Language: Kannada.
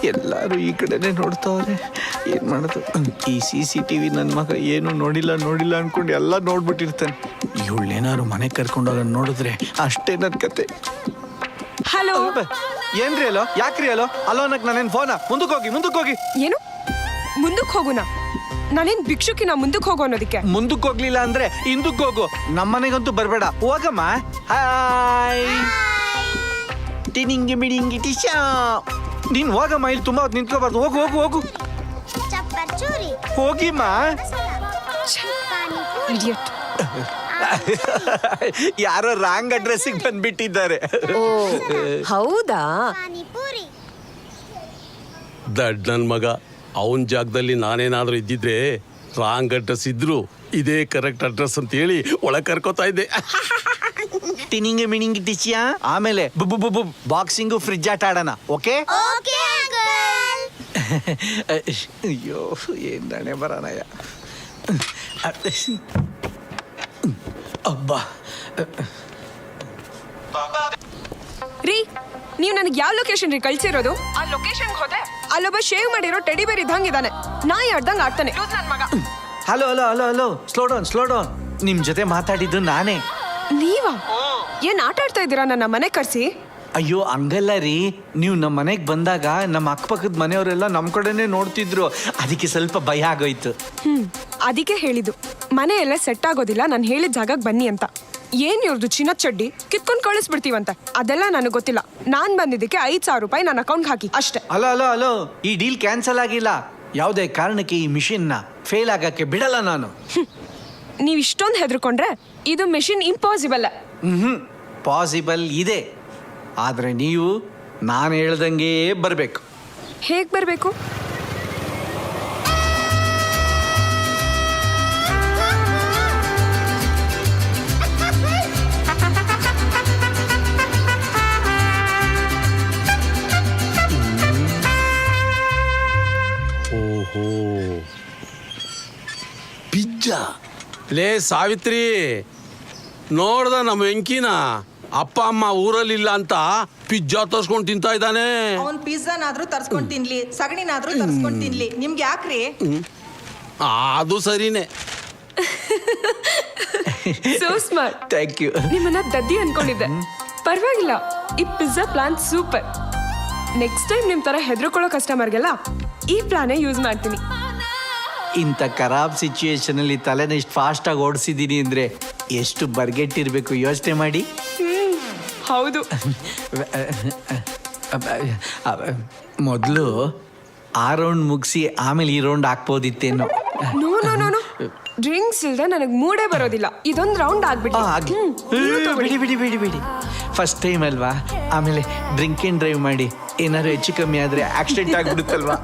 ಎಲ್ಲರೂ ಈ ಕಡೆನೆ ನೋಡ್ತಾವ್ರೆ. ಏನ್ ಮಾಡೋದು? ಈ CCTV ನನ್ನ ಮಗ ಏನು ನೋಡಿಲ್ಲ ಅನ್ಕೊಂಡು ಎಲ್ಲ ನೋಡ್ಬಿಟ್ಟಿರ್ತಾನೆ. ಇವಳೇನಾದ್ರು ಮನೆ ಕರ್ಕೊಂಡೋಗ ನೋಡಿದ್ರೆ ಅಷ್ಟೇ ನನ್ನ ಕತೆ. ಹಲೋ. ಏನ್ರಿ ಅಲೋ? ಯಾಕ್ರಿ ಅಲೋ? ಅಲೋ ಅನ್ನಕ್ ನಾನೇನ್ ಫೋನ? ಮುಂದಕ್ಕೆ ಹೋಗಿ. ಏನು ಮುಂದಕ್ಕೆ ಹೋಗುನಾ? ನಾನೇನ್ ಭಿಕ್ಷುಕಿನ ಮುಂದಕ್ಕೆ ಹೋಗೋ ಅನ್ನೋದಕ್ಕೆ? ಮುಂದಕ್ಕೆ ಹೋಗ್ಲಿಲ್ಲ ಅಂದ್ರೆ ಹಿಂದಕ್ಕೆ ಹೋಗು. ನಮ್ಮನೆಗಂತೂ ಬರ್ಬೇಡ. ಹೋಗಮ್ಮ. ಹಾಯ್ ಟಿನಿಂಗಿ ಮಿಡಿಂಗಿ ಟಿಶಾ. ನೀನ್ ಹೋಗಮ್ಮ, ಇಲ್ಲಿ ತುಂಬಾ ಹೊತ್ತು ನಿಂತ್ಕೋಬಾರ್ದು. ಹೋಗು ಹೋಗಿಮ್ಮ. ಇಡಿಯಟ್. ಯಾರೋ ರಾಂಗ್ ಅಡ್ರೆಸ್ಸಿಗೆ ಬಂದ್ಬಿಟ್ಟಿದ್ದಾರೆ. ಓ ಹೌದಾ? ದಡ್ ನನ್ ಮಗ. ಅವನ ಜಾಗದಲ್ಲಿ ನಾನೇನಾದ್ರೂ ಇದ್ದಿದ್ರೆ ರಾಂಗ್ ಅಡ್ರೆಸ್ ಇದ್ರು ಇದೇ ಕರೆಕ್ಟ್ ಅಡ್ರೆಸ್ ಅಂತ ಹೇಳಿ ಒಳಗೆ ಕರ್ಕೋತಾ ಇದ್ದೆ. ಟಿನಿಂಗಿ ಮಿಣಿಂಗಿ ಟಿಚಿಯಾ. ಆಮೇಲೆ ಬಾಕ್ಸಿಂಗು ಫ್ರಿಜ್ ಆಟ ಆಡೋಣ. ಓಕೆ? ಅಯ್ಯೋ ಏನ್ ನಾಣೆ ಬರೋಣಯ್ಯ. ಅಬ್ಬಾ ರೀ, ನೀವು ನನಗೆ ಯಾವ ಲೊಕೇಶನ್ ರೀ ಕಳ್ಸಿರೋದು? ಆ ಲೊಕೇಶನ್ ಹೋದೆ ಅಲ್ಲೊಬ್ಬ ಶೇವ್ ಮಾಡಿರೋ ಟೆಡಿ ಬೇರ್ ಇದ್ದಂಗಿದ್ದಾನೆ. ನಾಯಿ ಆಡ್ದಂಗ್ ಆಡ್ತಾನೆ ನನ್ ಮಗ. Hello slow down. ನಿಮ್ ಜೊತೆ ಮಾತಾಡಿದ್ದು ನಾನೇ. ನೀವಾ? ಏನ್ ಆಟ ಆಡ್ತಾ ಇದ್ದೀರಾ ನನ್ನ ಮನೆ ಕರ್ಸಿ? ಅಯ್ಯೋ ಹಂಗಲ್ಲ ರೀ, ನೀವು ನಮ್ಮ ಮನೆಗೆ ಬಂದಾಗ ನಮ್ಮ ಅಕ್ಕಪಕ್ಕದ ಮನೆಯವರೆಲ್ಲ ನಮ್ಮ ಕಡೆನೆ ನೋಡ್ತಿದ್ರು. ಅದಕ್ಕೆ ಸ್ವಲ್ಪ ಭಯ ಆಗೋಯ್ತು. ಅದಕ್ಕೆ ಹೇಳಿದ್ದು ಮನೆ ಎಲ್ಲ ಸೆಟ್ ಆಗೋದಿಲ್ಲ, ನಾನು ಹೇಳಿದ ಜಾಗಕ್ಕೆ ಬನ್ನಿ ಅಂತ. ಏನ್ ಇವ್ರದ್ದು ಚಿನ್ನ ಚಡ್ಡಿ ಕಿತ್ಕೊಂಡ್ ಕಳಿಸ್ಬಿಡ್ತೀವಂತೆ. ಅದೆಲ್ಲ ನನಗೆ ಗೊತ್ತಿಲ್ಲ. ನಾನ್ ಬಂದಿದ್ದಕ್ಕೆ 5,000 ರೂಪಾಯಿ ನನ್ನ ಅಕೌಂಟ್ ಹಾಕಿ ಅಷ್ಟೇ. ಹಲೋ ಈ ಡೀಲ್ ಕ್ಯಾನ್ಸಲ್ ಆಗಿಲ್ಲ. ಯಾವುದೇ ಕಾರಣಕ್ಕೆ ಈ ಮಿಷಿನ್ ನ ಫೇಲ್ ಆಗಕ್ಕೆ ಬಿಡಲ್ಲ ನಾನು. ನೀವ್ ಇಷ್ಟೊಂದು ಹೆದರ್ಕೊಂಡ್ರೆ ಇದು ಮಿಷಿನ್ ಇಂಪಾಸಿಬಲ್. ಪಾಸಿಬಲ್ ಇದೆ, ಆದ್ರೆ ನೀವು ನಾನು ಹೇಳ್ದಂಗೆ ಬರ್ಬೇಕು. ಹೇಗ್ ಬರ್ಬೇಕು? ಓಹೋ, ಪಿಜ್ಜಾ. ಲೇ ಸಾವಿತ್ರಿ, ನೋಡ್ದ ನಮ್ಮ ವೆಂಕಿನ ಅಪ್ಪ ಅಮ್ಮ ಊರಲ್ಲಿಲ್ಲ ಅಂತ ಪಿಜ್ಜಾ ತರ್ಸ್ಕೊಂಡು ತಿಂತಾ ಇದ್ದಾನೆ. ಅವ್ನ್ ಪಿಜ್ಜಾನಾದ್ರೂ ತರ್ಸ್ಕೊಂಡ್ ತಿನ್ಲಿ, ಸಗಣಿನಾದ್ರೂ ತರ್ಸ್ಕೊಂಡ್ ತಿನ್ಲಿ, ನಿಮ್ಗೆ ಯಾಕ್ರಿ? ಅದು ಸರಿನೇ. So smart. Thank you. ನಿಮ್ಮನ್ನ ದದ್ದಿ ಅನ್ಕೊಂಡಿದ್ದೆ. ಪರವಾಗಿಲ್ಲ, ಈ pizza plan super. Next time ನಿಮ್ ತರ ಹೆದರ್ಕೊಳ್ಳೋ ಕಸ್ಟಮರ್ಗೆಲ್ಲ ಈ ಪ್ಲಾನೇ ಯೂಸ್ ಮಾಡ್ತೀನಿ. ಇಂಥ ಖರಾಬ್ ಸಿಚುಯೇಷನ್ ಅಲ್ಲಿ ತಲೆನ ಇಷ್ಟು ಫಾಸ್ಟ್ ಆಗಿ ಓಡಿಸಿದೀನಿ ಅಂದ್ರೆ ಎಷ್ಟು ಬರ್ಗೆಟ್ಟಿರ್ಬೇಕು ಯೋಚನೆ ಮಾಡಿ. ಹೌದು. ಮೊದಲು ಆ ರೌಂಡ್ ಮುಗಿಸಿ ಆಮೇಲೆ ಈ ರೌಂಡ್ ಹಾಕ್ಬೋದಿತ್ತೇನೋ. ನೋ ಡ್ರಿಂಕ್ಸ್ ಇಲ್ದೆ ನನಗೆ ಮೂಡೇ ಬರೋದಿಲ್ಲ. ಇದೊಂದು ರೌಂಡ್ ಬಿಡಿ. ಫಸ್ಟ್ ಟೈಮ್ ಅಲ್ವಾ, ಆಮೇಲೆ ಡ್ರಿಂಕ್ ಅಂಡ್ ಡ್ರೈವ್ ಮಾಡಿ ಏನಾದ್ರು ಹೆಚ್ಚು ಕಮ್ಮಿ ಆದ್ರೆ ಆಕ್ಸಿಡೆಂಟ್ ಆಗ್ಬಿಡುತ್ತಲ್ವಾ.